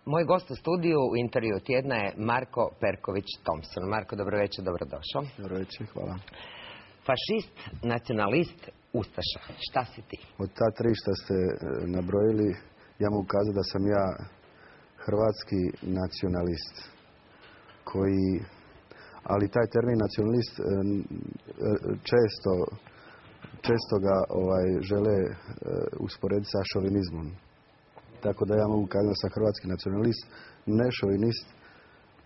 Moj gost u studiju u intervju tjedna je Marko Perković-Thompson. Marko, dobro večer, dobrodošao. Dobro večer, hvala. Fašist, nacionalist, ustaša. Šta si ti? Od ta tri što ste nabrojili, ja mogu kazati da sam ja hrvatski nacionalist. Ali taj termin nacionalist često ga žele usporediti sa šovinizmom. Tako da ja mogu kazati da sam hrvatski nacionalist, ne šovinist.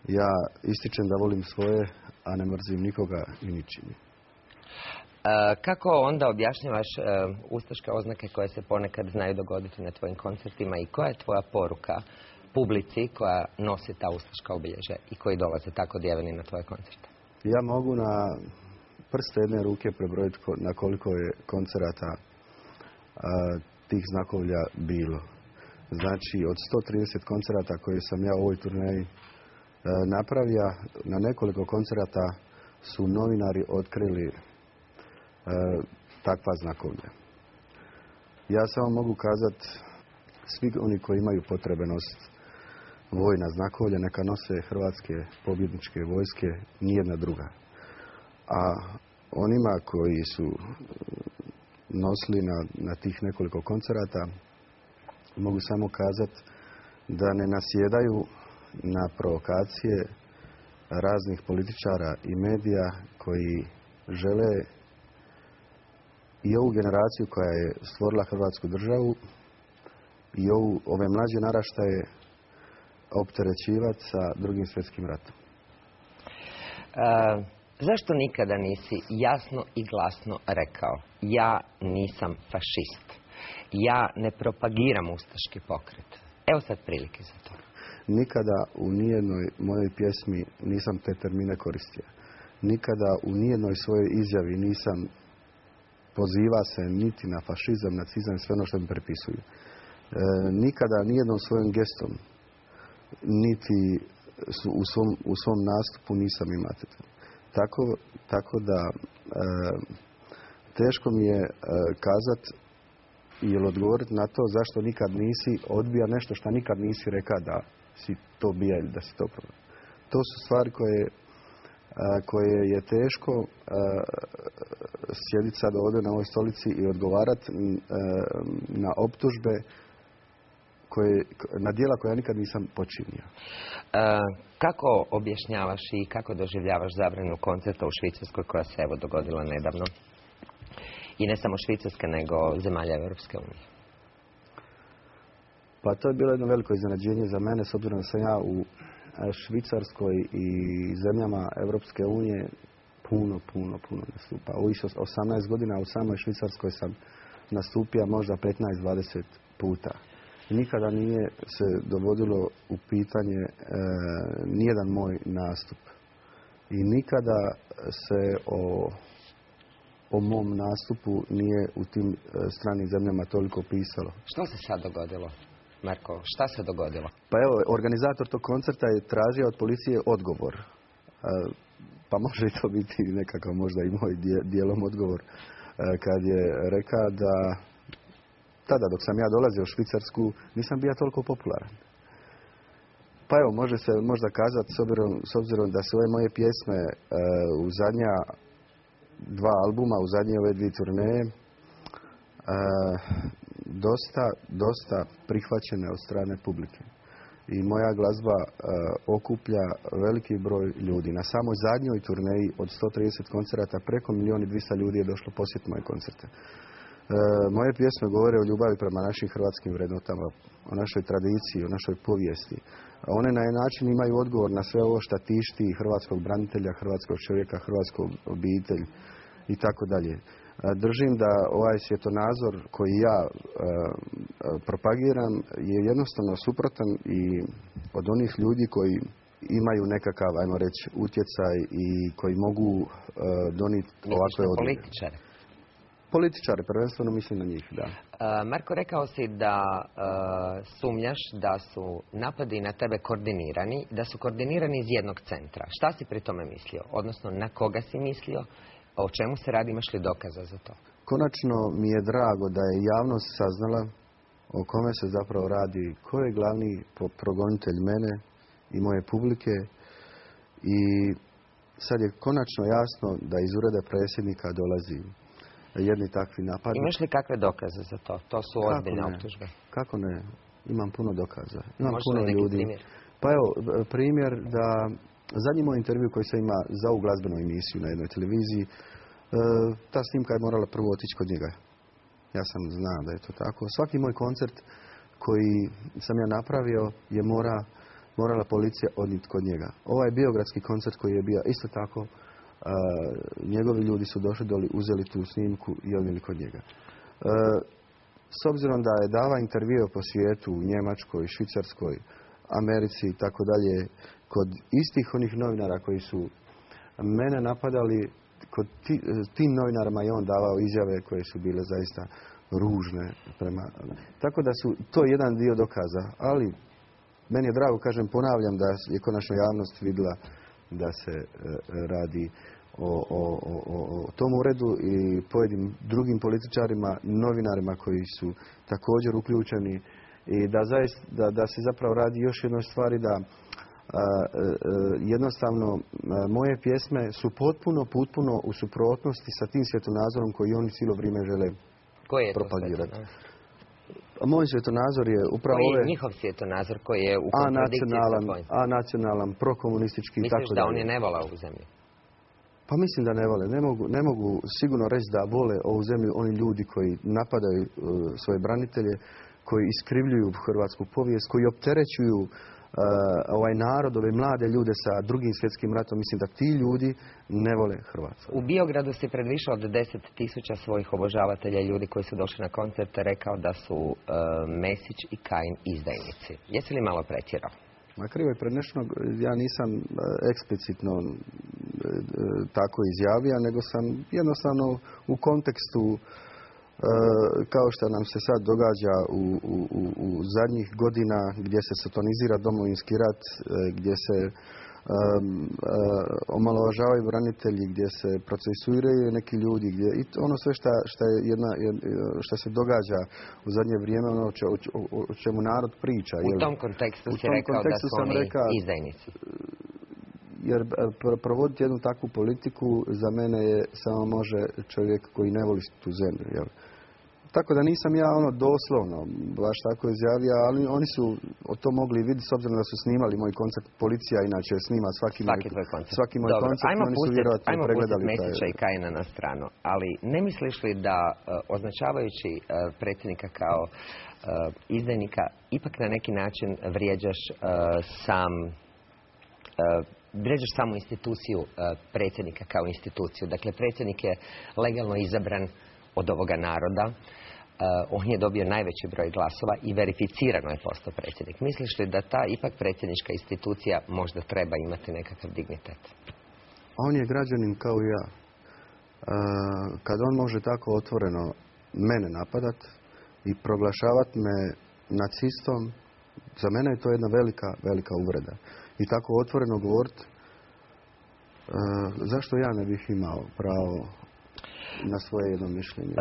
Ja ističem da volim svoje, a ne mrzim nikoga i ničim. Kako onda objašnjavaš ustaške oznake koje se ponekad znaju dogoditi na tvojim koncertima i koja je tvoja poruka publici koja nosi ta ustaška obilježja i koji dolaze tako odjeveni na tvoje koncerte? Ja mogu na prste jedne ruke prebrojiti na koliko je koncerata tih znakovlja bilo. Znači, od 130 koncerata koje sam ja u ovoj turneji napravio, na nekoliko koncerata su novinari otkrili takva znakovlja. Ja samo mogu kazati, svi oni koji imaju potrebe nositi vojna znakovlja, neka nose hrvatske pobjedničke vojske, nijedna druga. A onima koji su nosili na tih nekoliko koncerata, mogu samo kazati da ne nasjedaju na provokacije raznih političara i medija koji žele i ovu generaciju koja je stvorila Hrvatsku državu i ove mlađe naraštaje opterećivati sa Drugim svjetskim ratom. Zašto nikada nisi jasno i glasno rekao ja nisam fašist? Ja ne propagiram ustaški pokret. Evo sad prilike za to. Nikada u nijednoj mojoj pjesmi nisam te termine koristio. Nikada u nijednoj svojoj izjavi nisam poziva se niti na fašizam, nacizam i sve ono što mi prepisuju. Nikada nijednom svojim gestom, niti u svom nastupu nisam imate. Tako da teško mi je kazati ili odgovoriti na to zašto nikad nisi odbija nešto što nikad nisi rekao da si to bija ili da si to probao. To su stvari koje je teško sjediti sad ovdje na ovoj stolici i odgovarati na optužbe na djela koja nikad nisam počinio. Kako objašnjavaš i kako doživljavaš zabranu koncerta u Švicarskoj koja se evo dogodila nedavno? I ne samo Švicarske, nego zemalja Europske unije. Pa to je bilo jedno veliko iznenađenje za mene, s obzirom da sam ja u Švicarskoj i zemljama Europske unije puno nastupa. U 18 godina u samoj Švicarskoj sam nastupio možda 15-20 puta. Nikada nije se dovodilo u pitanje nijedan moj nastup. I nikada se o mom nastupu nije u tim stranim zemljama toliko pisalo. Što se sad dogodilo, Marko? Šta se dogodilo? Pa evo, organizator tog koncerta je tražio od policije odgovor. Pa može i to biti nekakav možda i moj dijelom odgovor. Kad je rekao da tada dok sam ja dolazio u Švicarsku nisam bio toliko popularan. Pa evo, može se možda kazati s obzirom da su ove moje pjesme u zadnja dva albuma, u zadnje ove dvije turneje dosta prihvaćene od strane publike. I moja glazba okuplja veliki broj ljudi. Na samoj zadnjoj turneji od 130 koncerata preko 1.200.000 ljudi je došlo posjetiti moje koncerte. Moje pjesme govore o ljubavi prema našim hrvatskim vrednotama, o našoj tradiciji, o našoj povijesti. One na jedan način imaju odgovor na sve ovo što tišti hrvatskog branitelja, hrvatskog čovjeka, hrvatsku obitelj i tako dalje. Držim da ovaj svjetonazor koji ja propagiram je jednostavno suprotan i od onih ljudi koji imaju nekakav, ajmo reći, utjecaj i koji mogu donijeti ovakve odluke. Političare? Političare, prvenstveno mislim na njih, da. Marko, rekao si da sumnjaš da su napadi na tebe koordinirani, da su koordinirani iz jednog centra. Šta si pri tome mislio? Odnosno, na koga si mislio? O čemu se radi? Imaš li dokaza za to? Konačno mi je drago da je javnost saznala o kome se zapravo radi, ko je glavni progonitelj mene i moje publike. I sad je konačno jasno da iz ureda predsjednika dolazi jedni takvi napadi. Imaš li kakve dokaze za to? To su ozbiljne optužbe. Kako ne? Imam puno dokaza. Imam Može puno li neki ljudi. primjer? Pa evo, primjer da zadnji moj intervju koji sam ima za ovu glazbenu emisiju na jednoj televiziji, ta snimka je morala prvo otići kod njega. Ja sam znao da je to tako. Svaki moj koncert koji sam ja napravio je morala policija odnijeti kod njega. Ovaj biogradski koncert koji je bio isto tako, njegovi ljudi su došli doli, uzeli tu snimku i odnijeli kod njega. S obzirom da je dava intervjue po svijetu, u Njemačkoj, Švicarskoj, Americi i tako dalje, kod istih onih novinara koji su mene napadali, kod tim novinarima je on davao izjave koje su bile zaista ružne prema... Tako da su to jedan dio dokaza, ali meni je drago, kažem, ponavljam da je konačno javnost vidjela da se radi o tom uredu i pojedinim drugim političarima, novinarima koji su također uključeni i da se zapravo radi još jednoj stvari da jednostavno moje pjesme su potpuno u suprotnosti sa tim svjetonazorom koji oni cijelo vrijeme žele propagirati. Moj svjetonazor je upravo Koji je njihov svjetonazor koji je u kontradikciji sa tvojim? Nacionalan, prokomunistički i tako dalje. Misliš da oni ne vole ovu zemlju? Pa mislim da ne vole. Ne mogu sigurno reći da vole ovu zemlju oni ljudi koji napadaju svoje branitelje, koji iskrivljuju hrvatsku povijest, koji opterećuju ovaj narod, ove mlade ljude sa drugim svjetskim ratom. Mislim da ti ljudi ne vole Hrvatsku. U Biogradu si pred više od 10.000 svojih obožavatelja ljudi koji su došli na koncerte rekao da su Mesić i Kajin izdajnici. Jesi li malo pretjerao? Ma krivo je prenešeno, ja nisam eksplicitno tako izjavio, nego sam jednostavno u kontekstu kao što nam se sad događa u zadnjih godina gdje se sotonizira Domovinski rat, gdje se omalovažavaju branitelji, gdje se procesuiraju neki ljudi, i ono sve što se događa u zadnje vrijeme, ono o čemu narod priča. U tom kontekstu si rekao da su oni izdajnici. Jer provoditi jednu takvu politiku za mene je samo može čovjek koji ne voli tu zemlju. Jel? Tako da nisam ja doslovno baš tako izjavio, ali oni su o to mogli vidjeti s obzirom da su snimali moj koncert. Policija inače snima svaki moj koncert. Ajmo pustiti Mesića i Kajina na stranu. Ali ne misliš li da označavajući predsjednika kao izdajnika ipak na neki način vrijeđaš samu instituciju predsjednika kao instituciju? Dakle, predsjednik je legalno izabran od ovoga naroda. On je dobio najveći broj glasova i verificirano je postao predsjednik. Misliš li da ta ipak predsjednička institucija možda treba imati nekakav dignitet? On je građanin kao i ja. Kad on može tako otvoreno mene napadat i proglašavati me nacistom, za mene je to jedna velika uvreda. I tako otvoreno govoriti, zašto ja ne bih imao pravo na svoje jedno mišljenje?